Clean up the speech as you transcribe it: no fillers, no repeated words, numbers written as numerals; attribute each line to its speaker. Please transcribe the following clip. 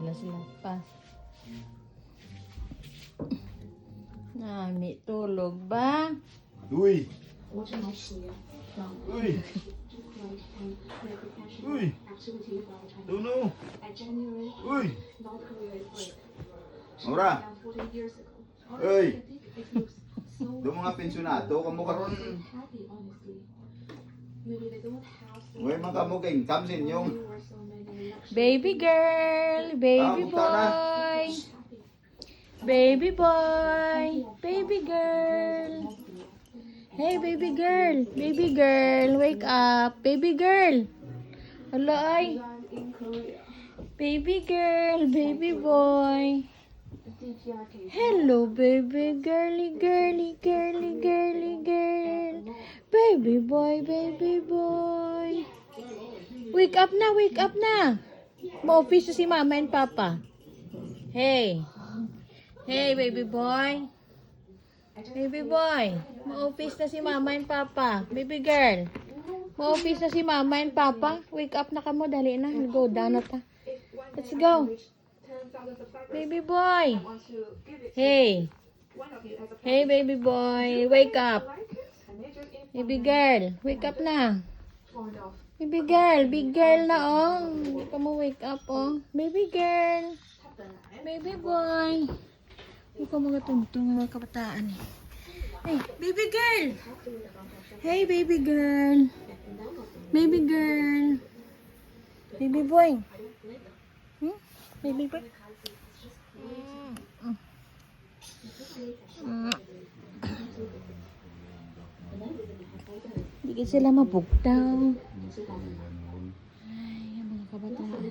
Speaker 1: na sila pa. Nami, tulog ba?
Speaker 2: Uy! Uy! Uy! Tuno! Uy! Ora! Uy! Doon mga pensyonado, kamo karon. Uy, mga kamuging, kamsin yung.
Speaker 1: Baby girl, baby boy. Baby boy, baby girl. Hey, baby girl, wake up. Baby girl. Hello, ay. Baby girl, baby boy. Hello, baby girly, girly, girly, girly, girl. Baby boy, baby boy. Wake up na, wake up na. Ma-office na si mama and papa. Hey. Hey, baby boy. Baby boy. Ma-office na si mama and papa. Baby girl. Ma-office na si mama and papa. Wake up na ka mo. Dali na. Go down na ta. Let's go. Baby boy. Hey. Hey, baby boy. Wake up. Baby girl. Wake up na. Baby girl. Big girl na, oh. Hindi ka mo wake up, oh. Baby girl. Baby boy. Hindi ka mga tuntong mga kabataan, eh. Hey, baby girl. Hey, baby girl. Baby girl. Baby boy. Hmm? Baby boy. Hindi sila mabugtaw. Ay, mga kabataan.